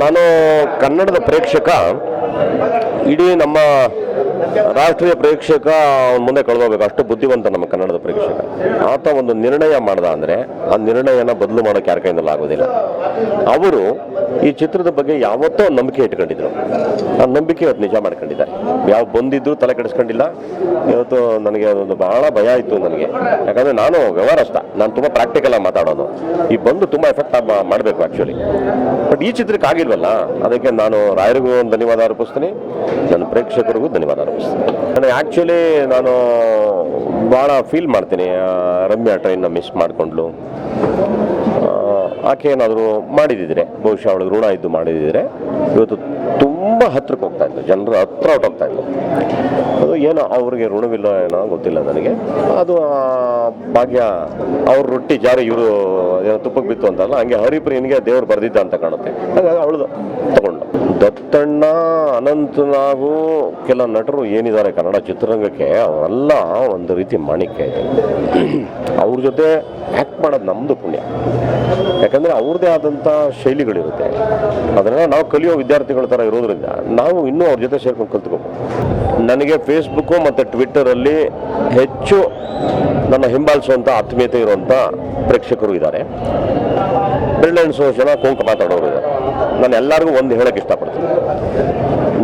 ನಾನು ಕನ್ನಡದ ಪ್ರೇಕ್ಷಕ, ಇಡೀ ನಮ್ಮ ರಾಷ್ಟ್ರೀಯ ಪ್ರೇಕ್ಷಕ ಅವನ ಮುಂದೆ ಕಳೆದೋಗ್ಬೇಕು, ಅಷ್ಟು ಬುದ್ಧಿವಂತ ನಮ್ಮ ಕನ್ನಡದ ಪ್ರೇಕ್ಷಕ. ಆತ ಒಂದು ನಿರ್ಣಯ ಮಾಡ್ದ ಅಂದರೆ ಆ ನಿರ್ಣಯನ ಬದಲು ಮಾಡೋಕ್ಕೆ ಯಾರ ಕೈಯಿಂದಲೂ ಆಗೋದಿಲ್ಲ. ಅವರು ಈ ಚಿತ್ರದ ಬಗ್ಗೆ ಯಾವತ್ತೋ ನಂಬಿಕೆ ಇಟ್ಕೊಂಡಿದ್ರು, ಆ ನಂಬಿಕೆ ಇವತ್ತು ನಿಜ ಮಾಡ್ಕೊಂಡಿದ್ದಾರೆ. ಯಾವ ಬಂದಿದ್ರು ತಲೆ ಕೆಡಿಸ್ಕೊಂಡಿಲ್ಲ. ಇವತ್ತು ನನಗೆ ಅದೊಂದು ಬಹಳ ಭಯ ಇತ್ತು ನನಗೆ, ಯಾಕಂದರೆ ನಾನು ವ್ಯವಹಾರಸ್ಥ, ನಾನು ತುಂಬ ಪ್ರಾಕ್ಟಿಕಲ್ ಆಗಿ ಮಾತಾಡೋದು. ಈ ಬಂದು ತುಂಬ ಎಫೆಕ್ಟ್ ಮಾಡಬೇಕು ಆ್ಯಕ್ಚುಲಿ, ಬಟ್ ಈ ಚಿತ್ರಕ್ಕೆ ಆಗಿಲ್ವಲ್ಲ, ಅದಕ್ಕೆ ನಾನು ರಾಯರಿಗೂ ಒಂದು ಧನ್ಯವಾದ ಅರ್ಪಿಸ್ತೀನಿ, ನನ್ನ ಪ್ರೇಕ್ಷಕರಿಗೂ ಧನ್ಯವಾದ ಅರ್ಪಿಸ್ತೀನಿ. ಆ್ಯಕ್ಚುಲಿ ನಾನು ಭಾಳ ಫೀಲ್ ಮಾಡ್ತೀನಿ, ರಮ್ಯಾ ಟ್ರೈನ್ನ ಮಿಸ್ ಮಾಡಿಕೊಂಡ್ಲು. ಆಕೆ ಏನಾದರೂ ಮಾಡಿದಿದ್ರೆ, ಬಹುಶಃ ಅವಳಿಗೆ ಋಣ ಇದ್ದು ಮಾಡಿದಿದ್ರೆ ಇವತ್ತು ತುಂಬ ಹತ್ರಕ್ಕೆ ಹೋಗ್ತಾ ಇತ್ತು, ಜನರ ಹತ್ರ ಹೊಟ್ಟೋಗ್ತಾ ಇತ್ತು. ಅದು ಏನೋ ಅವ್ರಿಗೆ ಋಣವಿಲ್ಲ ಏನೋ ಗೊತ್ತಿಲ್ಲ ನನಗೆ. ಅದು ಭಾಗ್ಯ ಅವ್ರ ರೊಟ್ಟಿ ಜಾರಿ ಇವರು ಏನೋ ತುಪ್ಪಕ್ಕೆ ಬಿತ್ತು ಅಂತಲ್ಲ, ಹಂಗೆ ಹರಿಪ್ರಿಯನಿಗೆ ದೇವ್ರು ಬರೆದಿದ್ದ ಅಂತ ಕಾಣುತ್ತೆ. ಹಾಗಾಗಿ ಅವಳು ತಗೊಂಡು ದತ್ತಣ್ಣ, ಅನಂತನಾಗು, ಕೆಲ ನಟರು ಏನಿದ್ದಾರೆ ಕನ್ನಡ ಚಿತ್ರರಂಗಕ್ಕೆ, ಅವರೆಲ್ಲ ಒಂದು ರೀತಿ ಮಾಣಿಕ್ಯ ಇದೆ. ಅವ್ರ ಜೊತೆ ಆ್ಯಕ್ಟ್ ಮಾಡೋದು ನಮ್ಮದು ಪುಣ್ಯ, ಯಾಕಂದರೆ ಅವ್ರದ್ದೇ ಆದಂಥ ಶೈಲಿಗಳಿರುತ್ತೆ. ಅದನ್ನು ನಾವು ಕಲಿಯೋ ವಿದ್ಯಾರ್ಥಿಗಳ ಥರ ಇರೋದ್ರಿಂದ ನಾವು ಇನ್ನೂ ಅವ್ರ ಜೊತೆ ಸೇರ್ಕೊಂಡು ಕಲ್ತ್ಕೋಬೇಕು. ನನಗೆ ಫೇಸ್ಬುಕ್ಕು ಮತ್ತು ಟ್ವಿಟ್ಟರಲ್ಲಿ ಹೆಚ್ಚು ನನ್ನ ಹಿಂಬಾಲಿಸುವಂಥ ಆತ್ಮೀಯತೆ ಇರುವಂಥ ಪ್ರೇಕ್ಷಕರು ಇದ್ದಾರೆ. ಬೆರಳೆಣಿಸೋ ಜನ ಕೊಂಕ ಮಾತಾಡೋರು ಇದ್ದಾರೆ. ನಾನು ಎಲ್ಲರಿಗೂ ಒಂದು ಹೇಳೋಕ್ಕೆ ಇಷ್ಟಪಡ್ತೀನಿ,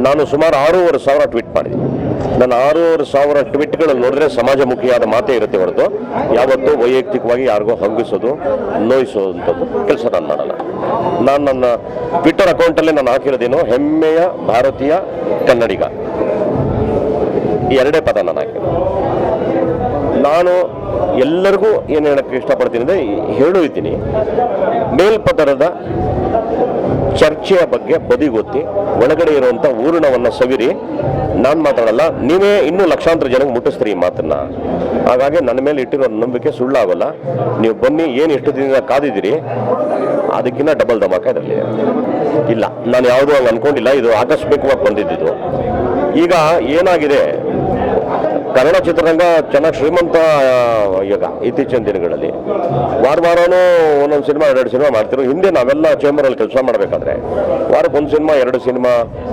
ನಾನು ಸುಮಾರು 6,500 ಟ್ವೀಟ್ ಮಾಡಿದ್ದೀನಿ. ನನ್ನ 6,500 ಟ್ವೀಟ್ಗಳಲ್ಲಿ ನೋಡಿದ್ರೆ ಸಮಾಜಮುಖಿಯಾದ ಮಾತೇ ಇರುತ್ತೆ ಹೊರತು ಯಾವತ್ತೂ ವೈಯಕ್ತಿಕವಾಗಿ ಯಾರಿಗೂ ಹಂಗಿಸೋದು, ನೋಯಿಸೋದಂಥದ್ದು ಕೆಲಸ ನಾನು ಮಾಡಲ್ಲ. ನಾನು ನನ್ನ ಟ್ವಿಟ್ಟರ್ ಅಕೌಂಟಲ್ಲೇ ನಾನು ಹಾಕಿರೋದೇನು, ಹೆಮ್ಮೆಯ ಭಾರತೀಯ ಕನ್ನಡಿಗ, ಈ ಎರಡೇ ಪದ ನಾನು ಹಾಕಿರೋದು. ನಾನು ಎಲ್ಲರಿಗೂ ಏನು ಹೇಳೋಕ್ಕೆ ಇಷ್ಟಪಡ್ತೀನಿ ಅಂದರೆ, ಹೇಳಿದ್ದೀನಿ, ಮೇಲ್ಪದರದ ಚರ್ಚೆಯ ಬಗ್ಗೆ ಬದಿಗೊತ್ತಿ ಒಳಗಡೆ ಇರುವಂಥ ಊರ್ಣವನ್ನು ಸವಿರಿ. ನಾನು ಮಾತಾಡಲ್ಲ, ನೀವೇ ಇನ್ನೂ ಲಕ್ಷಾಂತರ ಜನಕ್ಕೆ ಮುಟ್ಟಿಸ್ತೀರಿ ಈ ಮಾತನ್ನ. ಹಾಗಾಗಿ ನನ್ನ ಮೇಲೆ ಇಟ್ಟಿರೋ ನಂಬಿಕೆ ಸುಳ್ಳಾಗಲ್ಲ. ನೀವು ಬನ್ನಿ, ಏನು ಎಷ್ಟು ದಿನದಿಂದ ಕಾದಿದ್ದೀರಿ, ಅದಕ್ಕಿಂತ ಡಬಲ್ ಧಮಾಕ ಇದರಲ್ಲಿ ಇಲ್ಲ. ನಾನು ಯಾವುದೂ ಹಂಗೆ ಅಂದ್ಕೊಂಡಿಲ್ಲ, ಇದು ಆಕಸ್ಮಿಕವಾಗಿ ಬಂದಿದ್ದು. ಈಗ ಏನಾಗಿದೆ, ಕನ್ನಡ ಚಿತ್ರರಂಗ ಚೆನ್ನಾಗಿ ಶ್ರೀಮಂತ ಈಗ ಇತ್ತೀಚಿನ ದಿನಗಳಲ್ಲಿ. ವಾರನೂ ಒಂದೊಂದು ಸಿನಿಮಾ 2 ಸಿನಿಮಾ ಮಾಡ್ತಿರೋ. ಹಿಂದೆ ನಾವೆಲ್ಲ ಚೇಂಬರಲ್ಲಿ ಕೆಲಸ ಮಾಡಬೇಕಾದ್ರೆ ವಾರಕ್ಕೆ 1 ಸಿನಿಮಾ 2 ಸಿನಿಮಾ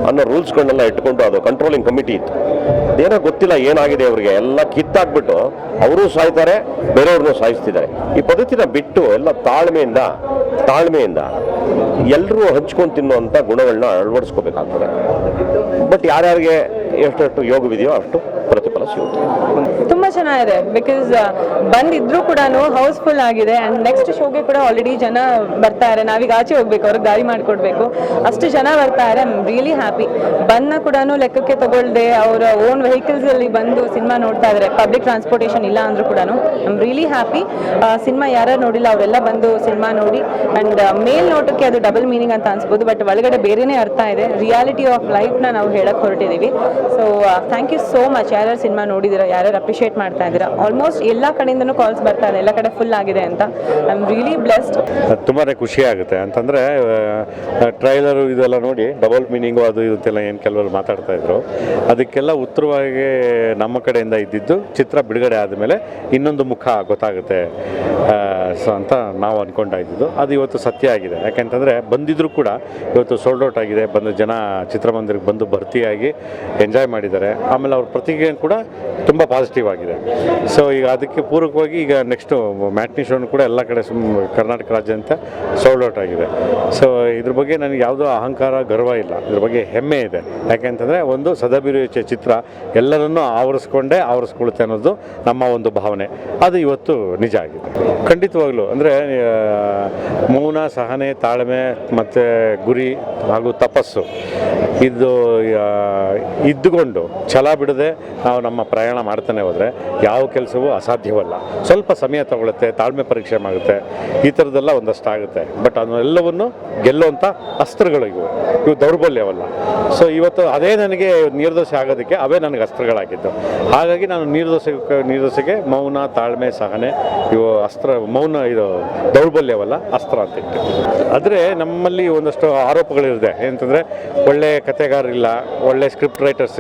ಅನ್ನೋ ರೂಲ್ಸ್ಗಳನ್ನೆಲ್ಲ ಇಟ್ಕೊಂಡು ಅದು ಕಂಟ್ರೋಲಿಂಗ್ ಕಮಿಟಿ ಇತ್ತು. ಏನೋ ಗೊತ್ತಿಲ್ಲ ಏನಾಗಿದೆ ಅವರಿಗೆ, ಎಲ್ಲ ಕಿತ್ತಾಕ್ಬಿಟ್ಟು ಅವರೂ ಸಾಯ್ತಾರೆ, ಬೇರೆಯವ್ರನ್ನೂ ಸಾಯಿಸ್ತಿದ್ದಾರೆ. ಈ ಪದ್ಧತಿನ ಬಿಟ್ಟು ಎಲ್ಲ ತಾಳ್ಮೆಯಿಂದ ಎಲ್ಲರೂ ಹಂಚ್ಕೊಂಡು ತಿನ್ನುವಂಥ ಗುಣಗಳನ್ನ ಅಳವಡಿಸ್ಕೋಬೇಕಾಗ್ತದೆ. ಬಟ್ ಯಾರ್ಯಾರಿಗೆ ಎಷ್ಟೆಷ್ಟು ಯೋಗವಿದೆಯೋ ಅಷ್ಟು ಪ್ರತಿಫಲ ಸಿಗುತ್ತೆ. ತುಂಬಾ ಚೆನ್ನಾಗಿದೆ, ಬಿಕಾಸ್ ಬಂದಿದ್ರು ಕೂಡ ಹೌಸ್ಫುಲ್ ಆಗಿದೆ. ಅಂಡ್ ನೆಕ್ಸ್ಟ್ ಶೋಗೆ ಕೂಡ ಆಲ್ರೆಡಿ ಜನ ಬರ್ತಾರೆ. ನಾವೀಗ ಆಚೆ ಹೋಗ್ಬೇಕು, ಅವ್ರಿಗೆ ದಾರಿ ಮಾಡಿಕೊಡ್ಬೇಕು, ಅಷ್ಟು ಜನ ಬರ್ತಾರೆ. I am really happy. ಬನ್ನ ಕೂಡ ಲೆಕ್ಕಕ್ಕೆ ತಗೊಳ್ದೆ ಅವರ ಓನ್ ವೆಹಿಕಲ್ಸ್ ಅಲ್ಲಿ ಬಂದು ಸಿನಿಮಾ ನೋಡ್ತಾ ಇದ್ದಾರೆ. ಪಬ್ಲಿಕ್ ಟ್ರಾನ್ಸ್ಪೋರ್ಟೇಷನ್ ಇಲ್ಲ ಅಂದ್ರೂ ಕೂಡ I am really happy. Cinema ಯಾರು ನೋಡಿಲ್ಲ ಅವರೆಲ್ಲ ಬಂದು ಸಿನಿಮಾ ನೋಡಿ. ಅಂಡ್ ಮೇಲ್ ನೋಟಕ್ಕೆ ಅದು ಡಬಲ್ ಮೀನಿಂಗ್ ಅಂತ ಅನ್ಸ್ಬೋದು, ಬಟ್ ಒಳಗಡೆ ಬೇರೆನೇ ಅರ್ಥ ಇದೆ. ರಿಯಾಲಿಟಿ ಆಫ್ ಲೈಫ್ನ ನಾವು ಹೇಳಕ್ ಹೊರಟಿದ್ದೀವಿ. So thank you so much. ಯಾರ್ಯಾರು ಸಿನಿಮಾ ನೋಡಿದ್ದೀರಾ, ಯಾರ್ಯಾರು ಅಪ್ರಿಷಿಯೇಟ್ ಮಾಡ್ತಾ ಇದ್ದೀರಾ. ಆಲ್ಮೋಸ್ಟ್ ಎಲ್ಲ ಕಡೆಯಿಂದನೂ ಕಾಲ್ಸ್ ಬರ್ತಾ ಇದೆ, ಎಲ್ಲ ಕಡೆ ಫುಲ್ ಆಗಿದೆ ಅಂತ. I am really blessed. ತುಂಬಾ ಖುಷಿ ಆಗುತ್ತೆ. ಅಂತಂದರೆ ಟ್ರೈಲರು ಇದೆಲ್ಲ ನೋಡಿ ಡಬಲ್ ಮೀನಿಂಗು ಅದು ಇದೆಲ್ಲ ಏನು ಕೆಲವರು ಮಾತಾಡ್ತಾ ಇದ್ರು, ಅದಕ್ಕೆಲ್ಲ ಉತ್ತರವಾಗಿ ನಮ್ಮ ಕಡೆಯಿಂದ ಇದ್ದಿದ್ದು ಚಿತ್ರ ಬಿಡುಗಡೆ ಆದಮೇಲೆ ಇನ್ನೊಂದು ಮುಖ ಗೊತ್ತಾಗುತ್ತೆ ಅಂತ ನಾವು ಅಂದ್ಕೊಂಡಾ ಇದ್ದಿದ್ದು. ಅದು ಇವತ್ತು ಸತ್ಯ ಆಗಿದೆ. ಯಾಕೆಂತಂದರೆ ಬಂದಿದ್ದರೂ ಕೂಡ ಇವತ್ತು ಸೋಲ್ಡ್ ಔಟ್ ಆಗಿದೆ. ಬಂದ ಜನ ಚಿತ್ರಮಂದಿರಕ್ಕೆ ಬಂದು ಭರ್ತಿಯಾಗಿ ಎಂಜಾಯ್ ಮಾಡಿದ್ದಾರೆ. ಆಮೇಲೆ ಅವ್ರ ಪ್ರತಿಕ್ರಿಯೆ ಕೂಡ ತುಂಬ ಪಾಸಿಟಿವ್ ಆಗಿದೆ. ಸೊ ಈಗ ಅದಕ್ಕೆ ಪೂರಕವಾಗಿ ಈಗ ನೆಕ್ಸ್ಟು ಮ್ಯಾಟ್ನಿ ಶೋನು ಕೂಡ ಎಲ್ಲ ಕಡೆ ಕರ್ನಾಟಕ ರಾಜ್ಯಾದ್ಯಂತ ಸೋಲ್ಡ್ ಔಟ್ ಆಗಿದೆ. ಸೊ ಇದ್ರ ಬಗ್ಗೆ ನನಗೆ ಯಾವುದೋ ಅಹಂಕಾರ, ಗರ್ವ ಇಲ್ಲ. ಇದ್ರ ಬಗ್ಗೆ ಹೆಮ್ಮೆ ಇದೆ. ಯಾಕೆಂತಂದರೆ ಒಂದು ಸದಾಭಿರುಚಿಯ ಚಿತ್ರ ಎಲ್ಲರನ್ನೂ ಆವರಿಸ್ಕೊಳ್ಳುತ್ತೆ ಅನ್ನೋದು ನಮ್ಮ ಒಂದು ಭಾವನೆ. ಅದು ಇವತ್ತು ನಿಜ ಆಗಿದೆ. ಖಂಡಿತವಾಗ್ಲೂ ಅಂದರೆ ಮೌನ, ಸಹನೆ, ತಾಳ್ಮೆ ಮತ್ತು ಗುರಿ ಹಾಗೂ ತಪಸ್ಸು ಇದು ಇದ್ದುಕೊಂಡು ಛಲ ಬಿಡದೆ ನಾವು ನಮ್ಮ ಪ್ರಯಾಣ ಮಾಡ್ತಾನೆ ಹೋದರೆ ಯಾವ ಕೆಲಸವೂ ಅಸಾಧ್ಯವಲ್ಲ. ಸ್ವಲ್ಪ ಸಮಯ ತಗೊಳುತ್ತೆ, ತಾಳ್ಮೆ ಪರೀಕ್ಷೆ ಆಗುತ್ತೆ, ಈ ಥರದ್ದೆಲ್ಲ ಒಂದಷ್ಟು ಆಗುತ್ತೆ. ಬಟ್ ಅದನ್ನೆಲ್ಲವನ್ನು ಗೆಲ್ಲುವಂಥ ಅಸ್ತ್ರಗಳು ಇವು ದೌರ್ಬಲ್ಯವಲ್ಲ. ಸೊ ಇವತ್ತು ಅದೇ ನನಗೆ ನಿರ್ದೋಷೆ ಆಗೋದಕ್ಕೆ ಅವೇ ನನಗೆ ಅಸ್ತ್ರಗಳಾಗಿದ್ದು. ಹಾಗಾಗಿ ನಾನು ನಿರ್ದೋಷೆಗೆ ಮೌನ, ತಾಳ್ಮೆ, ಸಹನೆ ಇವು ಅಸ್ತ್ರ. ಮೌನ ಇದು ದೌರ್ಬಲ್ಯವಲ್ಲ, ಅಸ್ತ್ರ ಅಂತ ಇಟ್ಟು. ಆದರೆ ನಮ್ಮಲ್ಲಿ ಒಂದಷ್ಟು ಆರೋಪಗಳಿದೆ. ಏನಂತಂದರೆ ಒಳ್ಳೆ ಕಥೆಗಾರರಿಲ್ಲ, ಒಳ್ಳೆ ಸ್ಕ್ರಿಪ್ಟ್ ರೈಟರ್ಸ್,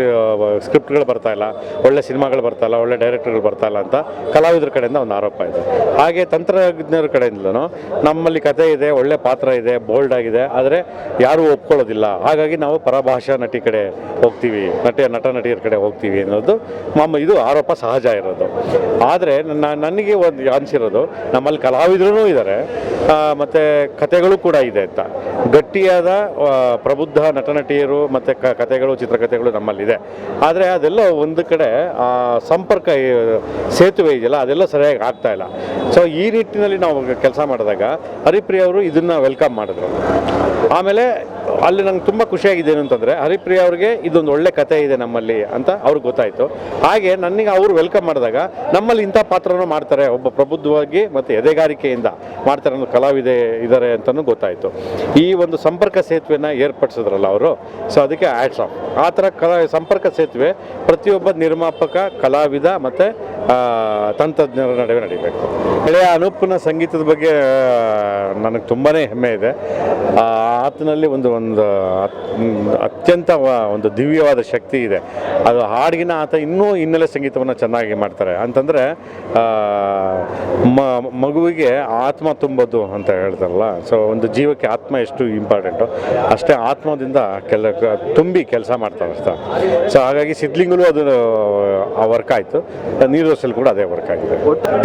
ಸ್ಕ್ರಿಪ್ಟ್ಗಳು ಬರ್ತಾಯಿಲ್ಲ, ಒಳ್ಳೆ ಸಿನಿಮಾಗಳು ಬರ್ತಾಯಿಲ್ಲ, ಒಳ್ಳೆ ಡೈರೆಕ್ಟರ್ಗಳು ಬರ್ತಾಯಿಲ್ಲ ಅಂತ ಕಲಾವಿದರ ಕಡೆಯಿಂದ ಒಂದು ಆರೋಪ ಇದೆ. ಹಾಗೆ ತಂತ್ರಜ್ಞರ ಕಡೆಯಿಂದಲೂ ನಮ್ಮಲ್ಲಿ ಕತೆ ಇದೆ, ಒಳ್ಳೆ ಪಾತ್ರ ಇದೆ, ಬೋಲ್ಡ್ ಆಗಿದೆ, ಆದರೆ ಯಾರೂ ಒಪ್ಕೊಳ್ಳೋದಿಲ್ಲ. ಹಾಗಾಗಿ ನಾವು ಪರಭಾಷಾ ನಟಿ ಕಡೆ ಹೋಗ್ತೀವಿ, ನಟ ನಟಿಯರ ಕಡೆ ಹೋಗ್ತೀವಿ ಅನ್ನೋದು ಇದು ಆರೋಪ ಸಹಜ ಇರೋದು. ಆದರೆ ನನಗೆ ಒಂದು ಅನಿಸಿರೋದು, ನಮ್ಮಲ್ಲಿ ಕಲಾವಿದರೂ ಇದ್ದಾರೆ ಮತ್ತು ಕತೆಗಳು ಕೂಡ ಇದೆ ಅಂತ. ಗಟ್ಟಿಯಾದ ಪ್ರಬುದ್ಧ ನಟನಟಿಯರು ಮತ್ತು ಕತೆಗಳು, ಚಿತ್ರಕಥೆಗಳು ನಮ್ಮಲ್ಲಿದೆ. ಆದರೆ ಅದೆಲ್ಲ ಒಂದು ಕಡೆ ಸಂಪರ್ಕ ಸೇತುವೆ ಇದೆಯಲ್ಲ, ಅದೆಲ್ಲ ಸರಿಯಾಗಿ ಆಗ್ತಾ ಇಲ್ಲ. ಸೊ ಈ ನಿಟ್ಟಿನಲ್ಲಿ ನಾವು ಕೆಲಸ ಮಾಡಿದಾಗ ಹರಿಪ್ರಿಯ ಅವರು ಇದನ್ನು ವೆಲ್ಕಮ್ ಮಾಡಿದ್ರು. ಆಮೇಲೆ ಅಲ್ಲಿ ನಂಗೆ ತುಂಬ ಖುಷಿಯಾಗಿದೆ ಏನು ಅಂತಂದರೆ, ಹರಿಪ್ರಿಯ ಅವ್ರಿಗೆ ಇದೊಂದು ಒಳ್ಳೆ ಕತೆ ಇದೆ ನಮ್ಮಲ್ಲಿ ಅಂತ ಅವ್ರಿಗೆ ಗೊತ್ತಾಯಿತು. ಹಾಗೆ ನನಗೆ ಅವರು ವೆಲ್ಕಮ್ ಮಾಡಿದಾಗ ನಮ್ಮಲ್ಲಿ ಇಂಥ ಪಾತ್ರನೂ ಮಾಡ್ತಾರೆ, ಒಬ್ಬ ಪ್ರಬುದ್ಧವಾಗಿ ಮತ್ತು ಎದೆಗಾರಿಕೆಯಿಂದ ಮಾಡ್ತಾರೆ ಅನ್ನೋ ಕಲಾವಿದೆ ಇದ್ದಾರೆ ಅಂತಲೂ ಗೊತ್ತಾಯಿತು. ಈ ಒಂದು ಸಂಪರ್ಕ ಸೇತುವೆನ ಏರ್ಪಡಿಸಿದ್ರಲ್ಲ ಅವರು, ಸೊ ಅದಕ್ಕೆ ಹ್ಯಾಟ್ಸ್ ಆಫ್. ಆ ಥರ ಸಂಪರ್ಕ ಸೇತುವೆ ಪ್ರತಿಯೊಬ್ಬ ನಿರ್ಮಾಪಕ, ಕಲಾವಿದ ಮತ್ತು ತಂತ್ರಜ್ಞರ ನಡುವೆ ನಡೀಬೇಕು. ಹಳೆಯ ಅನೂಪ್ನ ಸಂಗೀತದ ಬಗ್ಗೆ ನನಗೆ ತುಂಬಾ ಹೆಮ್ಮೆ ಇದೆ. ಆತನಲ್ಲಿ ಒಂದು ಅತ್ಯಂತ ಒಂದು ದಿವ್ಯವಾದ ಶಕ್ತಿ ಇದೆ. ಅದು ಹಾಡಿಗಿನ ಆತ ಇನ್ನೂ ಹಿನ್ನೆಲೆ ಸಂಗೀತವನ್ನು ಚೆನ್ನಾಗಿ ಮಾಡ್ತಾರೆ. ಅಂತಂದರೆ ಮಗುವಿಗೆ ಆತ್ಮ ತುಂಬೋದು ಅಂತ ಹೇಳ್ತಾರಲ್ಲ, ಸೊ ಒಂದು ಜೀವಕ್ಕೆ ಆತ್ಮ ಎಷ್ಟು ಇಂಪಾರ್ಟೆಂಟು ಅಷ್ಟೇ ಆತ್ಮದಿಂದ ತುಂಬಿ ಕೆಲಸ ಮಾಡ್ತಾರೆ ಅಷ್ಟ. ಸೊ ಹಾಗಾಗಿ ಸಿದ್ಲಿಂಗಲು ಅದು ವರ್ಕ್ ಆಯಿತು, ನೀರೋಸಲ್ಲಿ ಕೂಡ ಅದೇ ವರ್ಕ್ ಆಗಿದೆ.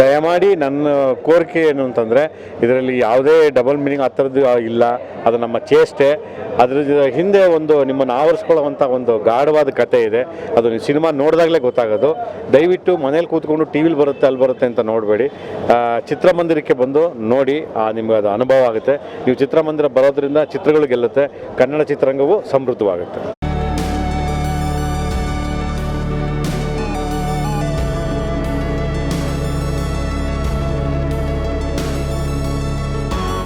ದಯಮಾಡಿ ನನ್ನ ಕೋರಿಕೆ ಏನು ಅಂತಂದರೆ, ಇದರಲ್ಲಿ ಯಾವುದೇ ಡಬಲ್ ಮೀನಿಂಗ್ ಆ ಥರದ್ದು ಇಲ್ಲ. ಅದು ನಮ್ಮ ಚೇಷ್ಟೆ. ಅದ್ರ ಹಿಂದೆ ಒಂದು ನಿಮ್ಮನ್ನು ಆವರಿಸ್ಕೊಳ್ಳುವಂಥ ಒಂದು ಗಾಢವಾದ ಕತೆ ಇದೆ. ಅದು ನೀವು ಸಿನಿಮಾ ನೋಡಿದಾಗಲೇ ಗೊತ್ತಾಗೋದು. ದಯವಿಟ್ಟು ಮನೇಲಿ ಕೂತ್ಕೊಂಡು ಟಿ ವಿಲಿ ಬರುತ್ತೆ, ಅಲ್ಲಿ ಬರುತ್ತೆ ಅಂತ ನೋಡಬೇಡಿ. ಚಿತ್ರಮಂದಿರಕ್ಕೆ ಬಂದು ನೋಡಿ, ನಿಮಗೆ ಅದು ಅನುಭವ ಆಗುತ್ತೆ. ನೀವು ಚಿತ್ರಮಂದಿರ ಬರೋದ್ರಿಂದ ಚಿತ್ರಗಳು ಗೆಲ್ಲುತ್ತೆ, ಕನ್ನಡ ಚಿತ್ರರಂಗವು ಸಮೃದ್ಧವಾಗುತ್ತೆ.